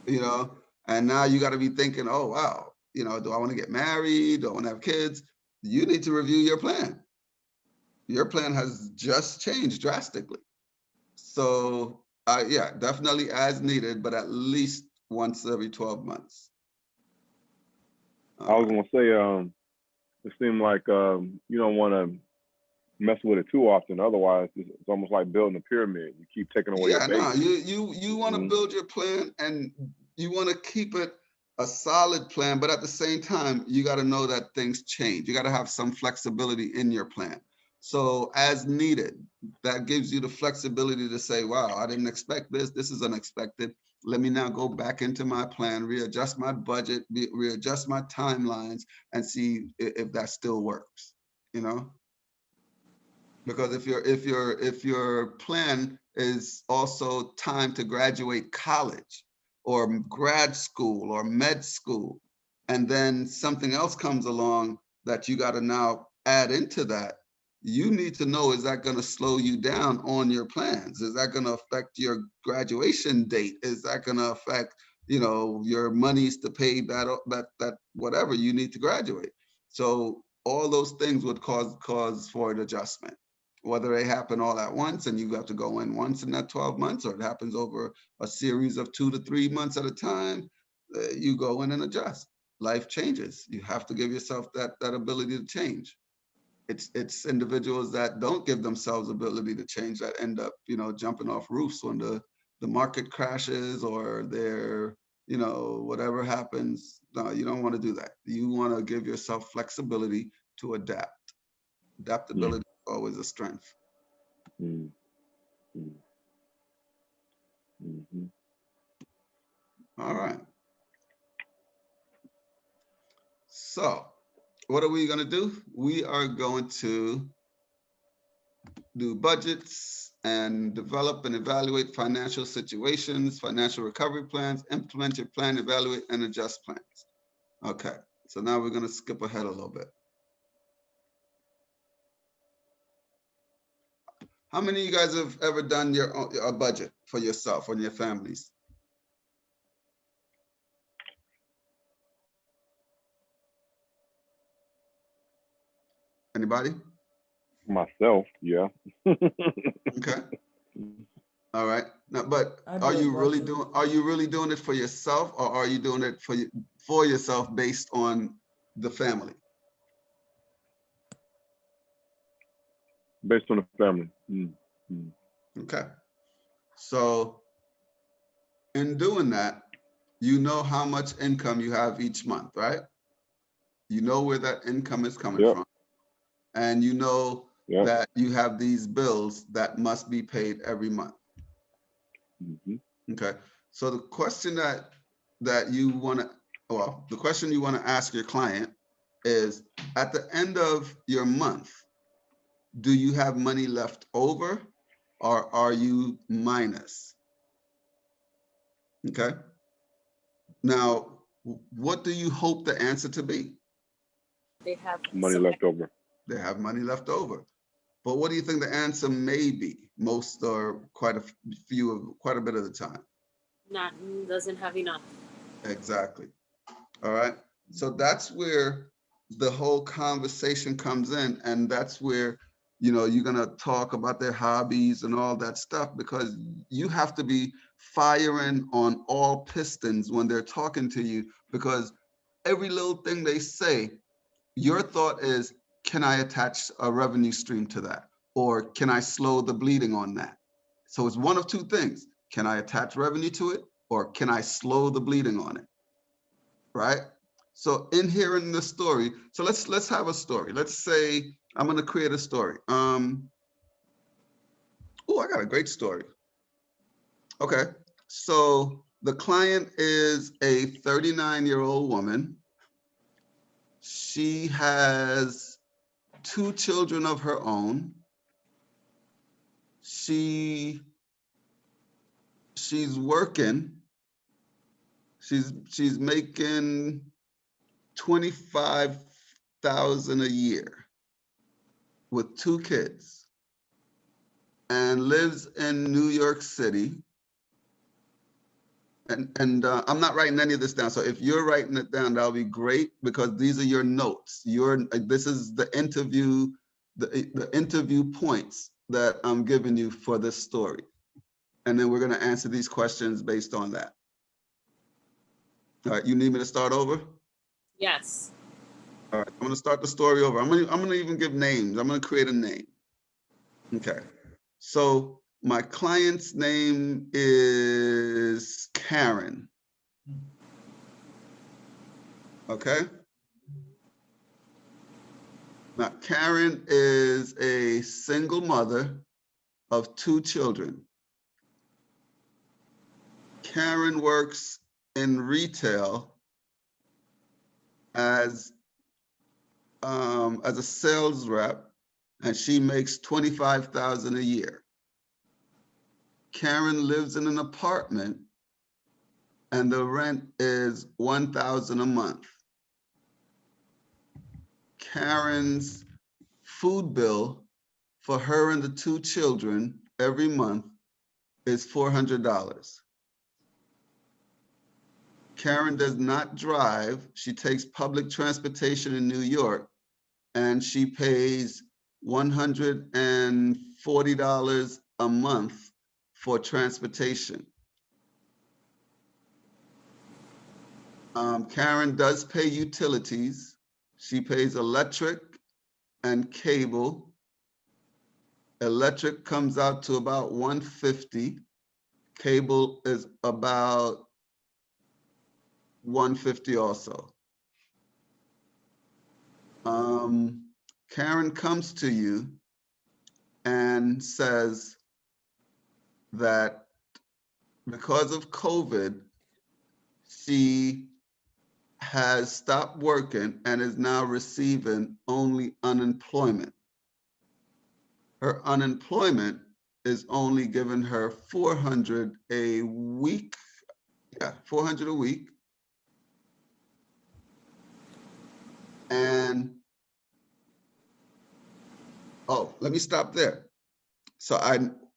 you know, and now you got to be thinking, oh wow, you know, do I want to get married? Do I want to have kids? You need to review your plan. Your plan has just changed drastically. So yeah, definitely as needed, but at least once every 12 months. I was gonna say, it seemed like you don't want to mess with it too often. Otherwise, it's almost like building a pyramid. You keep taking away Yeah, your base. no, you want to build your plan and you want to keep it a solid plan, but at the same time, you got to know that things change. You got to have some flexibility in your plan. So as needed, that gives you the flexibility to say, wow, I didn't expect this. This is unexpected. Let me now go back into my plan, readjust my budget, readjust my timelines, and see if that still works, you know? Because if your plan is also time to graduate college or grad school or med school, and then something else comes along that you got to now add into that, you need to know, is that going to slow you down on your plans? Is that going to affect your graduation date? Is that going to affect, you know, your monies to pay that whatever you need to graduate? So all those things would cause for an adjustment, whether they happen all at once and you have to go in once in that 12 months, or it happens over a series of 2 to 3 months at a time. You go in and adjust. Life changes. You have to give yourself that ability to change. It's individuals that don't give themselves ability to change that end up, you know, jumping off roofs when the market crashes or they're, you know, whatever happens. No, you don't want to do that. You want to give yourself flexibility to adapt. Adaptability is always a strength. Mm. Mm-hmm. All right. So what are we going to do? We are going to do budgets and develop and evaluate financial situations, financial recovery plans, implement your plan, evaluate and adjust plans. Okay, so now we're going to skip ahead a little bit. How many of you guys have ever done a budget for yourself or your families? Anybody? Myself, yeah. Okay. All right. Now, but I are do a you really budget. doing it for yourself, or are you doing it for yourself based on the family? Based on the family. Mm-hmm. Okay. So in doing that, you know how much income you have each month, right? You know where that income is coming Yep. from. And you know Yep. that you have these bills that must be paid every month. Mm-hmm. Okay. So the question that you want to, well, the question you want to ask your client is, at the end of your month, do you have money left over or are you minus? Okay. Now, what do you hope the answer to be? They have Money left over. They have money left over. But what do you think the answer may be? Most or quite a bit of the time. not doesn't have enough. Exactly. All right. So that's where the whole conversation comes in. And that's where, you're going to talk about their hobbies and all that stuff, because you have to be firing on all pistons when they're talking to you, because every little thing they say, your thought is, can I attach a revenue stream to that? Or can I slow the bleeding on that? So it's one of two things. Can I attach revenue to it? Or can I slow the bleeding on it? Right? So in hearing the story, so let's have a story. Let's say I'm going to create a story. Oh, I got a great story. Okay. So the client is a 39-year-old woman. She has 2 children of her own. She's working. She's making $25,000 a year with 2 kids and lives in New York City. And I'm not writing any of this down. So if you're writing it down, that'll be great, because these are your notes. This is the interview, the interview points that I'm giving you for this story. And then we're going to answer these questions based on that. All right, you need me to start over? Yes. All right, I'm going to start the story over. I'm going to even give names. I'm going to create a name. Okay. So my client's name is Karen. Okay. Now, Karen is a single mother of 2 children. Karen works in retail as a sales rep, and she makes $25,000 a year. Karen lives in an apartment, and the rent is $1,000 a month. Karen's food bill for her and the 2 children every month is $400. Karen does not drive. She takes public transportation in New York, and she pays $140 a month for transportation. Karen does pay utilities. She pays electric and cable. Electric comes out to about $150. Cable is about $150 also. Karen comes to you and says, that because of COVID, she has stopped working and is now receiving only unemployment. Her unemployment is only giving her 400 a week. Yeah, 400 a week. And, oh, let me stop there. So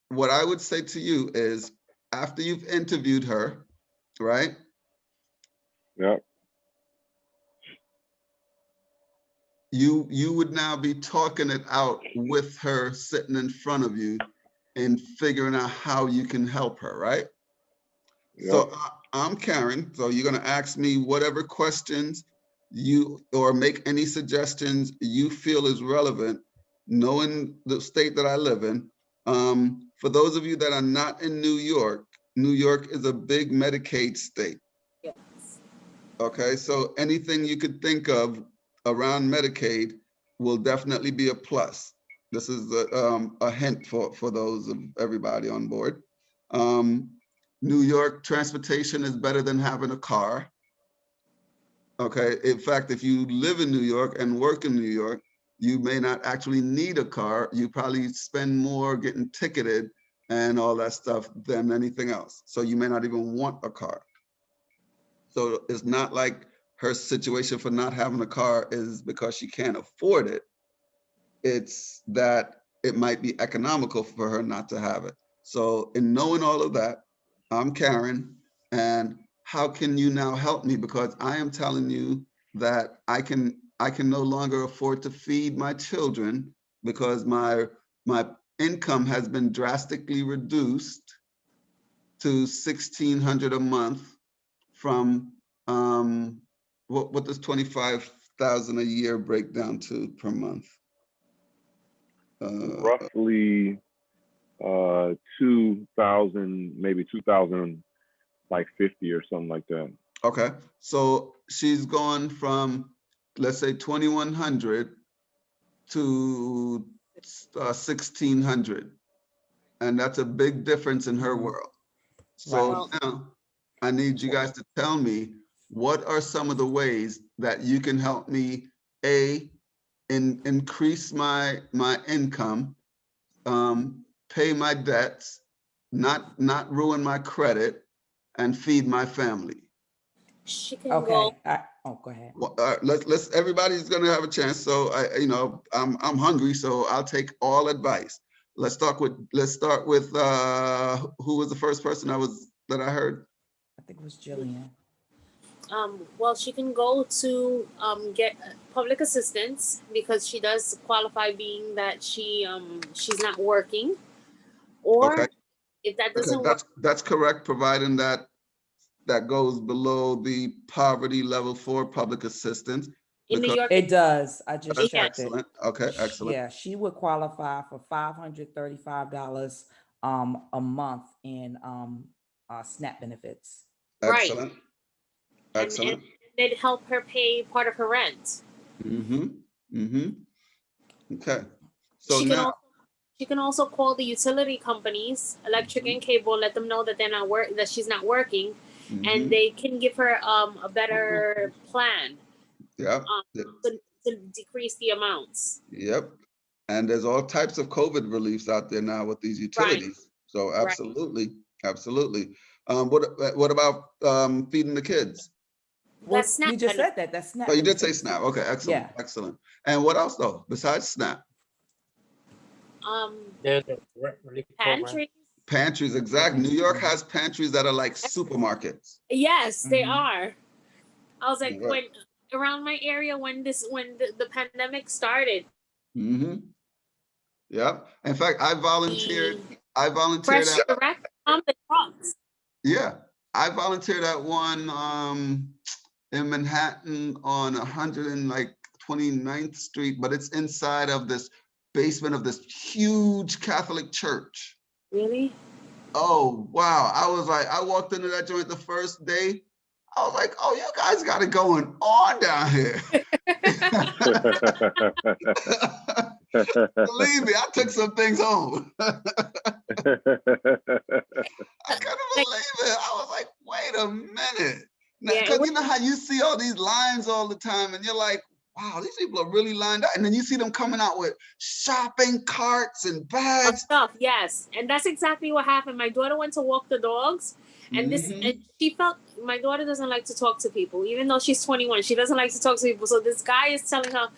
what I would say to you is, after you've interviewed her, right? Yep. You would now be talking it out with her sitting in front of you and figuring out how you can help her, right? Yep. So I'm Karen, so you're gonna ask me whatever questions or make any suggestions you feel is relevant, knowing the state that I live in. For those of you that are not in New York is a big Medicaid state. Yes. Okay, so anything you could think of around Medicaid will definitely be a plus. This is a hint for those of everybody on board. New York transportation is better than having a car. Okay, in fact, if you live in New York and work in New York, you may not actually need a car. You probably spend more getting ticketed and all that stuff than anything else. So you may not even want a car. So it's not like her situation for not having a car is because she can't afford it. It's that it might be economical for her not to have it. So in knowing all of that, I'm Karen, and how can you now help me? Because I am telling you that I can no longer afford to feed my children because my income has been drastically reduced to $1,600 a month from what does 25,000 a year break down to per month? Roughly 2,000, maybe 2,000, like 50 or something like that. Okay, so she's gone from, let's say, 2,100 to 1,600, and that's a big difference in her world. So Right. now I need you guys to tell me, what are some of the ways that you can help me increase my income, pay my debts, not ruin my credit, and feed my family. She can Okay. go. Go ahead. Well, let's everybody's gonna have a chance. So I'm hungry, so I'll take all advice. Let's start with who was the first person that I heard? I think it was Jillian. Well, she can go to get public assistance because she does qualify, being that she's not working. Or Okay. if that Okay, doesn't work, that's correct, providing that goes below the poverty level for public assistance. in New Because York, It does. I just that's checked it. excellent. Okay, excellent. Yeah, she would qualify for $535 a month in SNAP benefits. right, Excellent. and Excellent. they'd help her pay part of her rent. Okay. So She now, can also call the utility companies, electric and cable, let them know that that she's not working, and they can give her a better plan. yeah. To decrease the amounts. Yep. And there's all types of COVID reliefs out there now with these utilities. So absolutely, absolutely. What about feeding the kids? Well, That's SNAP you just benefit. said that. That's SNAP. Oh, you did say benefits. SNAP. Okay, excellent, Yeah. excellent. And what else though, besides SNAP? There's a relief program. Pantries. Pantries, exactly. New York has pantries that are like supermarkets. Yes, they are. I was like, Right. when around my area when the pandemic started. Yep. In fact, I volunteered Fresh at, direct from the trucks. yeah, I volunteered at one in Manhattan on 129th Street, but it's inside of this basement of this huge Catholic church. Really? Oh, wow. I was like, I walked into that joint the first day. I was like, oh, you guys got it going on down here. Believe me, I took some things home. I couldn't Like, believe it. I was like, wait a minute. yeah, it Because was, you know how you see all these lines all the time and you're like, wow, these people are really lined up. And then you see them coming out with shopping carts and of bags. stuff, yes. And that's exactly what happened. My daughter went to walk the dogs, and Mhm. and she felt, my daughter doesn't like to talk to people, even though she's 21. She doesn't like to talk to people. So this guy is telling her,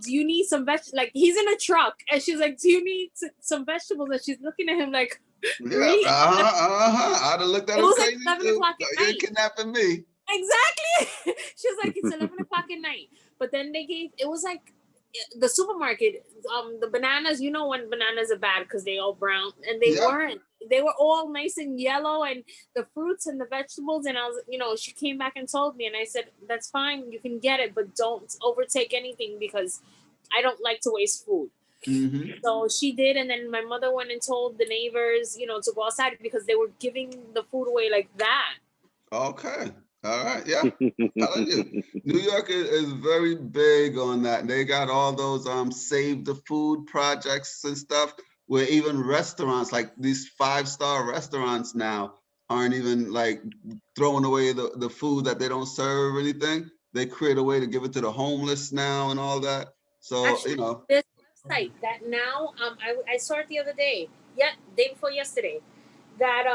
do you need some like he's in a truck, and she's like, do you need some vegetables? And she's looking at him like, Yeah, really? I'd have looked at It him was like crazy 11 too. o'clock No, at you ain't night. kidnapping me. Exactly. She was like, it's 11 o'clock at night. But then they gave, it was like the supermarket, the bananas, you know when bananas are bad because they all brown, and they Yeah. weren't. They were all nice and yellow, and the fruits and the vegetables. And I was, she came back and told me, and I said, that's fine, you can get it, but don't overtake anything because I don't like to waste food. Mm-hmm. So she did, and then my mother went and told the neighbors, to go outside because they were giving the food away like that. Okay. All right. Yeah. I'm telling you, New York is very big on that. They got all those save the food projects and stuff where even restaurants, like these 5-star restaurants now, aren't even like throwing away the food that they don't serve or anything. They create a way to give it to the homeless now and all that. So, Actually, there's a website that now I saw it the other day, day before yesterday, that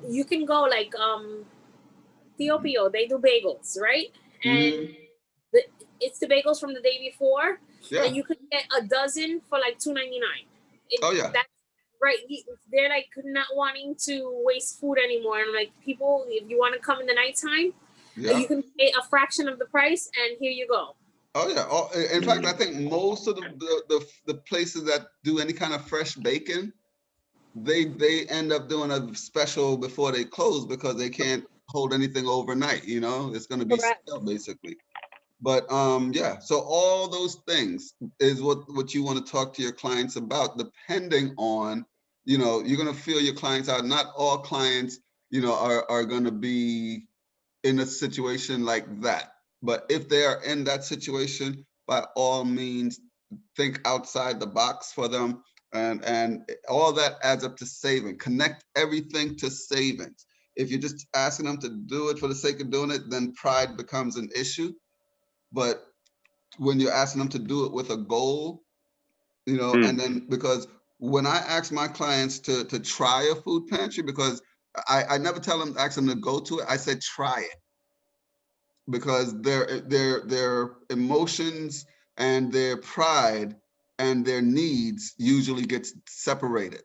you can go like Ethiopia, they do bagels, right? And mhm. it's the bagels from the day before, Yeah. and you could get a dozen for like $2.99. Oh, yeah. That's right. They're like not wanting to waste food anymore, and I'm like, people, if you want to come in the nighttime, Yeah. you can pay a fraction of the price, and here you go. Oh yeah. In fact, I think most of the places that do any kind of fresh bacon, they end up doing a special before they close because they can't hold anything overnight. It's going to be Correct. stale basically. But yeah. So all those things is what you want to talk to your clients about, depending on you're going to feel your clients out. Not all clients are going to be in a situation like that. But if they are in that situation, by all means, think outside the box for them. And all that adds up to saving. Connect everything to savings. If you're just asking them to do it for the sake of doing it, then pride becomes an issue. But when you're asking them to do it with a goal, and then because when I ask my clients to try a food pantry, because I never tell them, ask them to go to it. I said, try it. Because their emotions and their pride and their needs usually gets separated.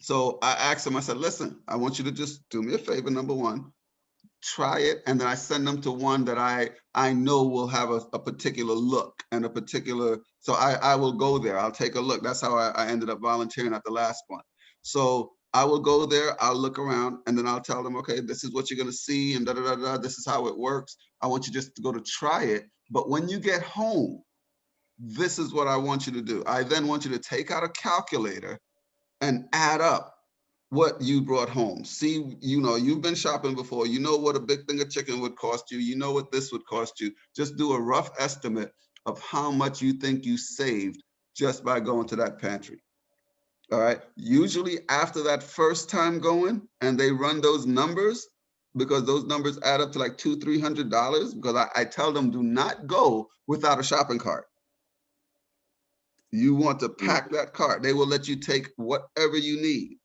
So I asked them, I said, listen, I want you to just do me a favor, number one, try it, and then I send them to one that I know will have a particular look and a particular, so I will go there, I'll take a look. That's how I ended up volunteering at the last one. So I will go there, I'll look around, and then I'll tell them, okay, this is what you're gonna see, and da-da-da-da, this is how it works. I want you just to go to try it, but when you get home, this is what I want you to do. I then want you to take out a calculator and add up what you brought home. See, you've been shopping before. You know what a big thing of chicken would cost you. You know what this would cost you. Just do a rough estimate of how much you think you saved just by going to that pantry. All right. Usually after that first time going and they run those numbers, because those numbers add up to like $200-300, because I tell them do not go without a shopping cart. You want to pack that cart. They will let you take whatever you need.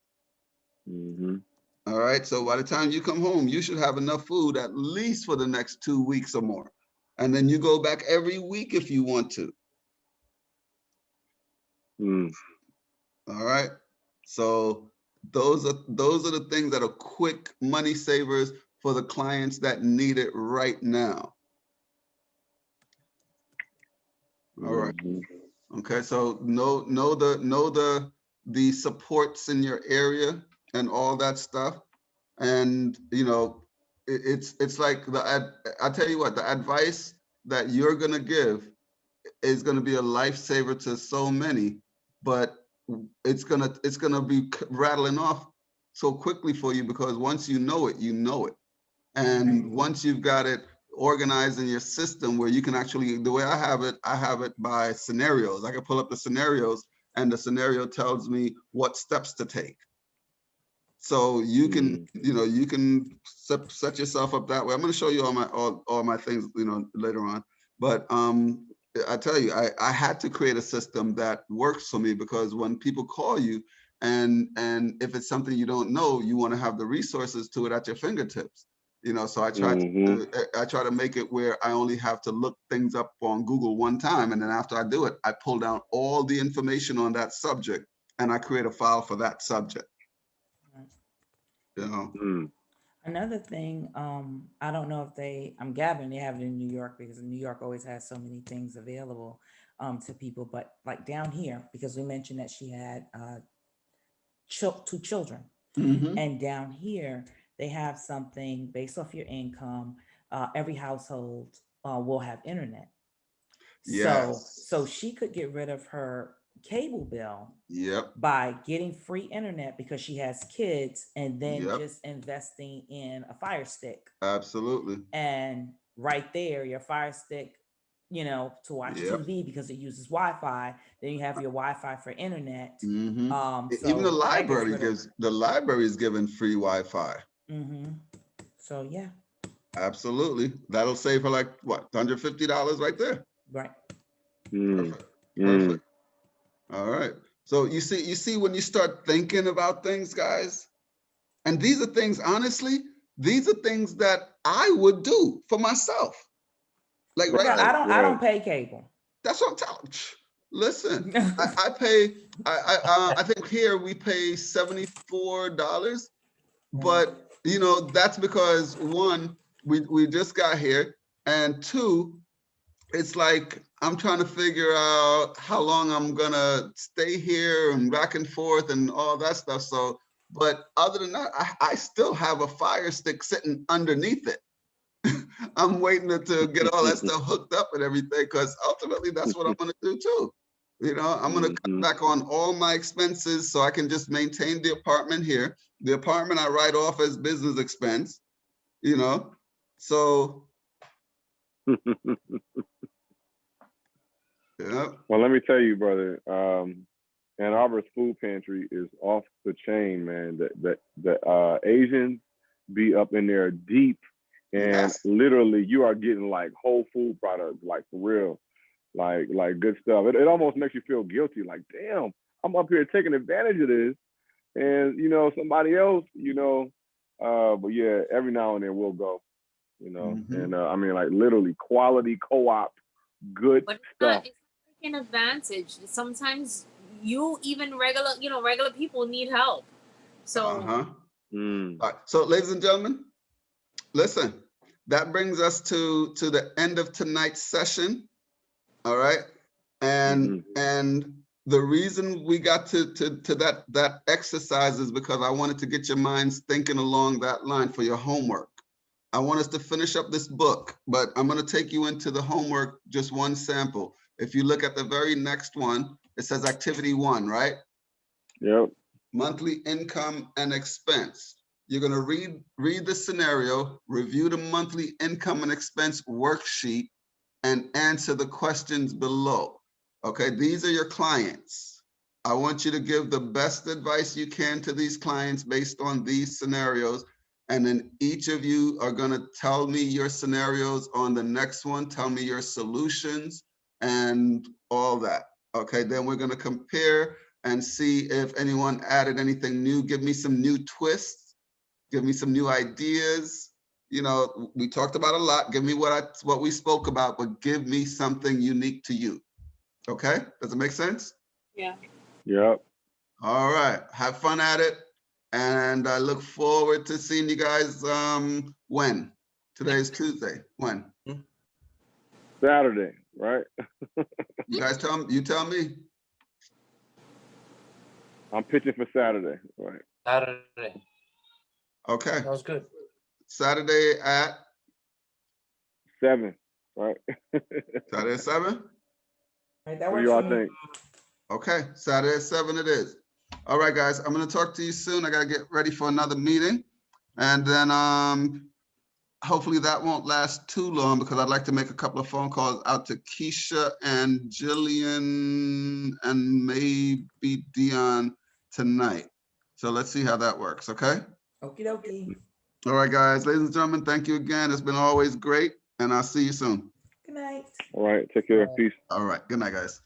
All right. So by the time you come home, you should have enough food at least for the next 2 weeks or more. And then you go back every week if you want to. All right. So those are the things that are quick money savers for the clients that need it right now. All right. Okay. So know the supports in your area and all that stuff. And it's like I tell you what, the advice that you're gonna give is gonna be a lifesaver to so many, but it's gonna be rattling off so quickly for you, because once you know it, you know it. And once you've got it, organized in your system where you can actually, the way I have it by scenarios. I can pull up the scenarios and the scenario tells me what steps to take. So you can, you can set yourself up that way. I'm going to show you all my things, later on. But I tell you, I had to create a system that works for me, because when people call you and if it's something you don't know, you want to have the resources to it at your fingertips. So I try to make it where I only have to look things up on Google one time, and then after I do it, I pull down all the information on that subject and I create a file for that subject. Another thing, I don't know if I'm gathering they have it in New York, because New York always has so many things available to people, but like down here, because we mentioned that she had 2 children, and down here they have something based off your income. Every household will have internet. Yes. So she could get rid of her cable bill Yep. by getting free internet because she has kids, and then Yep. just investing in a Fire Stick. Absolutely. And right there, your Fire Stick, to watch Yep. TV, because it uses Wi-Fi. Then you have your Wi-Fi for internet. Even So the library is given free Wi-Fi. So yeah. Absolutely. That'll save her like what, $150 right there. Right. Perfect. Perfect. All right. So you see when you start thinking about things, guys, and these are things, honestly, these are things that I would do for myself. Like right now, I don't pay cable. That's what I'm telling. Listen, I pay. I think here we pay $74, but that's because one, we just got here, and two, it's like I'm trying to figure out how long I'm gonna stay here and back and forth and all that stuff. So, but other than that, I still have a Fire Stick sitting underneath it. I'm waiting to get all that stuff hooked up and everything, because ultimately that's what I'm gonna do too. I'm gonna cut back on all my expenses so I can just maintain the apartment here. The apartment I write off as business expense, so. Yeah. Well, let me tell you, brother, Ann Arbor's food pantry is off the chain, man. The Asians be up in there deep, and literally you are getting like whole food products, like for real, like good stuff. It almost makes you feel guilty, like, damn, I'm up here taking advantage of this, and somebody else, but yeah, every now and then we'll go, and I mean, like literally quality co-op, good stuff. It's taking advantage. Sometimes you even regular people need help. So right. So ladies and gentlemen, listen, that brings us to the end of tonight's session. All right. And the reason we got to that exercise is because I wanted to get your minds thinking along that line for your homework. I want us to finish up this book, but I'm going to take you into the homework, just one sample. If you look at the very next one, it says activity 1, right? Yep. Monthly income and expense. You're going to read the scenario, review the monthly income and expense worksheet, and answer the questions below. Okay, these are your clients. I want you to give the best advice you can to these clients based on these scenarios. And then each of you are going to tell me your scenarios on the next one, tell me your solutions and all that. Okay, then we're going to compare and see if anyone added anything new. Give me some new twists. Give me some new ideas. We talked about a lot. Give me what we spoke about, but give me something unique to you. Okay, does it make sense? Yeah. Yep. All right, have fun at it. And I look forward to seeing you guys when? Today is Tuesday. When? Saturday, right? You guys tell me. I'm pitching for Saturday, right? Saturday. Okay. That was good. Saturday at 7, right? Saturday at 7? Right, What do y'all think? Okay, Saturday at 7 it is. All right, guys, I'm going to talk to you soon. I got to get ready for another meeting. And then hopefully that won't last too long because I'd like to make a couple of phone calls out to Keisha and Jillian and maybe Dion tonight. So let's see how that works, okay? Okie dokie. All right, guys, ladies and gentlemen, thank you again. It's been always great, and I'll see you soon. Good night. All right, take care. Peace. All right, good night, guys.